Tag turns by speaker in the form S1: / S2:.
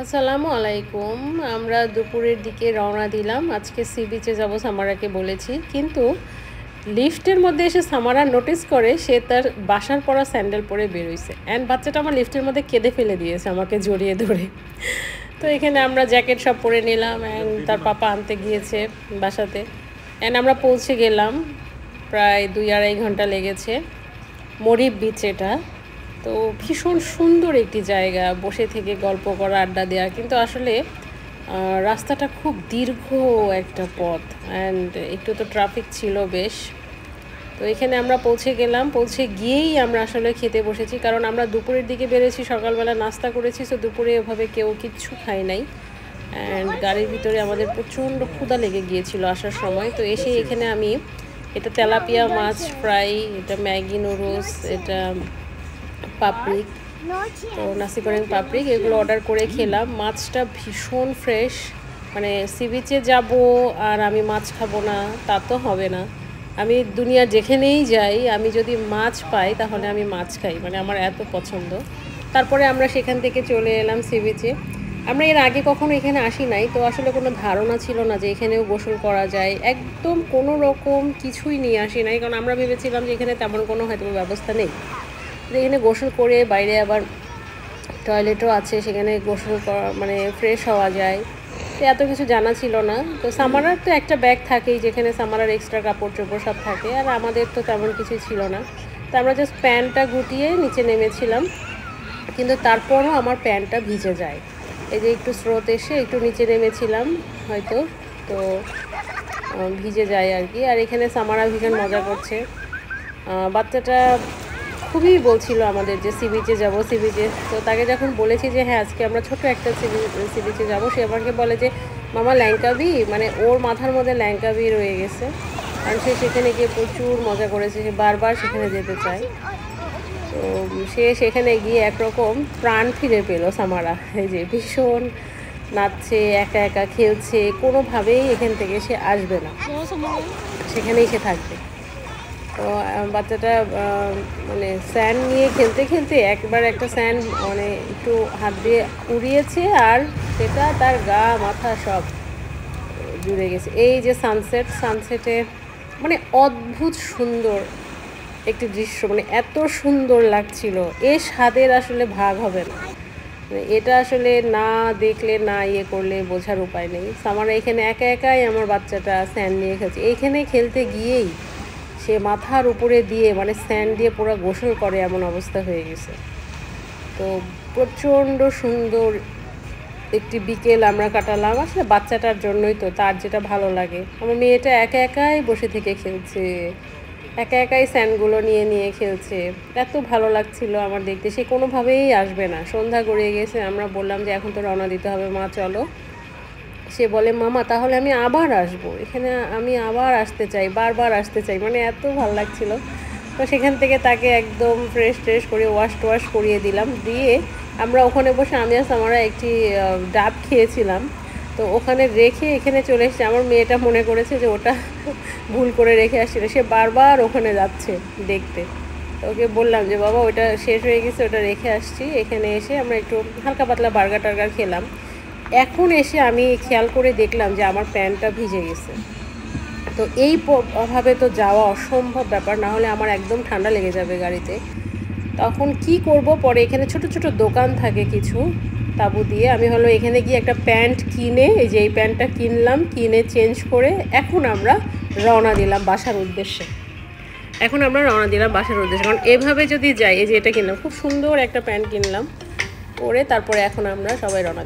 S1: আসসালামু আলাইকুম। আমরা দুপুরের দিকে রওনা দিলাম। আজকে সি বিচে যাব সামারাকে বলেছি। কিন্তু লিফটের মধ্যে এসে সামারা নোটিস করে সে তার বাসার পরা স্যান্ডেল পরে বের হইছে। অ্যান্ড বাচ্চাটা আমার লিফটের মধ্যে কেঁদে ফেলে দিয়েছে আমাকে জড়িয়ে ধরে। তো এখানে আমরা জ্যাকেট সব পরে নিলাম অ্যান্ড তার পাপা আনতে গিয়েছে বাসাতে। অ্যান্ড আমরা পৌঁছে গেলাম, প্রায় 2-2.5 ঘন্টা লেগেছে। মরিব বিচ এটা। তো ভীষণ সুন্দর একটি জায়গা, বসে থেকে গল্প করা, আড্ডা দেওয়া। কিন্তু আসলে রাস্তাটা খুব দীর্ঘ একটা পথ অ্যান্ড একটু তো ট্রাফিক ছিল বেশ। তো এখানে আমরা পৌঁছে গেলাম। পৌঁছে গিয়েই আমরা আসলে খেতে বসেছি, কারণ আমরা দুপুরের দিকে বেরিয়েছি, সকালবেলা নাস্তা করেছি। তো দুপুরে এভাবে কেউ কিচ্ছু খায় নাই অ্যান্ড গাড়ির ভিতরে আমাদের প্রচণ্ড ক্ষুধা লেগে গিয়েছিল আসার সময়। তো এসে এখানে আমি এটা তেলাপিয়া মাছ ফ্রাই, এটা ম্যাগি নুডলস, এটা পাপড়িক, তো নাসি গোরেং পাপড়িক, এগুলো অর্ডার করে খেলাম। মাছটা ভীষণ ফ্রেশ। মানে সি বিচে যাবো আর আমি মাছ খাবো না তা তো হবে না। আমি দুনিয়ার যেখানেই যাই, আমি যদি মাছ পাই তাহলে আমি মাছ খাই, মানে আমার এত পছন্দ। তারপরে আমরা সেখান থেকে চলে এলাম সি বিচে। আমরা এর আগে কখনো এখানে আসি নাই, তো আসলে কোনো ধারণা ছিল না যে এখানেও গোসল করা যায়। একদম কোনো রকম কিছুই নিয়ে আসি নাই, কারণ আমরা ভেবেছিলাম যে এখানে তেমন কোনো হয়তো ব্যবস্থা নেই। এখানে গোসল করে বাইরে আবার টয়লেটও আছে, সেখানে গোসল করা মানে ফ্রেশ হওয়া যায়। তো এত কিছু জানা ছিল না। তো সামারার তো একটা ব্যাগ থাকেই, যেখানে সামারার এক্সট্রা কাপড় চোপড় সব থাকে, আর আমাদের তো তেমন কিছুই ছিল না। তো আমরা জাস্ট প্যান্টটা গুটিয়ে নিচে নেমেছিলাম, কিন্তু তারপরও আমার প্যান্টটা ভিজে যায়। এই যে একটু স্রোত এসে একটু নিচে নেমেছিলাম হয়তো, তো ভিজে যায় আর কি। আর এখানে সামারা ভীষণ মজা করছে। বাচ্চাটা খুবই বলছিল আমাদের যে সি বিচে যাবো, সি বিচে। তো তাকে যখন বলেছি যে হ্যাঁ আজকে আমরা ছোট একটা সি বিচে যাবো, সে আমাকে বলে যে মামা ল্যাংকাবি, মানে ওর মাথার মধ্যে ল্যাংকাবি রয়ে গেছে। কারণ সে সেখানে গিয়ে প্রচুর মজা করেছে, সে বারবার সেখানে যেতে চায়। তো সে সেখানে গিয়ে একরকম প্রাণ ফিরে পেল সামারা। এই যে ভীষণ নাচছে, একা একা খেলছে, কোনোভাবেই এখান থেকে সে আসবে না, সেখানেই সে থাকবে। তো বাচ্চাটা মানে স্যান্ড নিয়ে খেলতে খেলতে একবার একটা স্যান্ড মানে একটু হাত দিয়ে উড়িয়েছে, আর সেটা তার গা মাথা সব জুড়ে গেছে। এই যে সানসেটে মানে অদ্ভুত সুন্দর একটি দৃশ্য, মানে এত সুন্দর লাগছিল, এ স্বাদের আসলে ভাগ হবে না। মানে এটা আসলে না দেখলে না ইয়ে করলে বোঝার উপায় নেই। আমার এখানে একা একাই আমার বাচ্চাটা স্যান্ড নিয়ে খেলছে। এইখানে খেলতে গিয়েই সে মাথার উপরে দিয়ে মানে স্যান্ড দিয়ে পুরো গোসল করে এমন অবস্থা হয়ে গেছে। তো প্রচণ্ড সুন্দর একটি বিকেল আমরা কাটালাম। আসলে বাচ্চাটার জন্যই তো, তার যেটা ভালো লাগে। আমার মেয়েটা একা একাই বসে থেকে খেলছে, একা একাই স্যান্ডগুলো নিয়ে নিয়ে খেলছে। এত ভালো লাগছিল আমার দেখতে। সে কোনোভাবেই আসবে না। সন্ধ্যা গড়িয়ে গেছে, আমরা বললাম যে এখন তো রওনা দিতে হবে, মা চলো। সে বলে মামা তাহলে আমি আবার আসবো, এখানে আমি আবার আসতে চাই, বারবার আসতে চাই। মানে এত ভালো লাগছিল। তো সেখান থেকে তাকে একদম ফ্রেশ করে ওয়াশ করিয়ে দিলাম। দিয়ে আমরা ওখানে বসে আমি আর সামারা একটি ডাব খেয়েছিলাম। তো ওখানে রেখে এখানে চলে এসেছে। আমার মেয়েটা মনে করেছে যে ওটা ভুল করে রেখে আসছিল, সে বারবার ওখানে যাচ্ছে দেখতে। তো ওকে বললাম যে বাবা ওটা শেষ হয়ে গেছে, ওটা রেখে আসছি। এখানে এসে আমরা একটু হালকা পাতলা বার্গার টার্গার খেলাম। এখন এসে আমি খেয়াল করে দেখলাম যে আমার প্যান্টটা ভিজে গেছে। তো এই অভাবে তো যাওয়া অসম্ভব ব্যাপার, না হলে আমার একদম ঠান্ডা লেগে যাবে গাড়িতে। তখন কি করব, পরে এখানে ছোট ছোট দোকান থাকে কিছু তাবু দিয়ে, আমি হলো এখানে গিয়ে একটা প্যান্ট কিনে, এই যে এই প্যান্টটা কিনলাম, কিনে চেঞ্জ করে এখন আমরা রওনা দিলাম বাসার উদ্দেশ্যে। কারণ এভাবে যদি যাই, এই যে এটা কিনলাম, খুব সুন্দর একটা প্যান্ট কিনলাম, পরে তারপরে এখন আমরা সবাই রওনা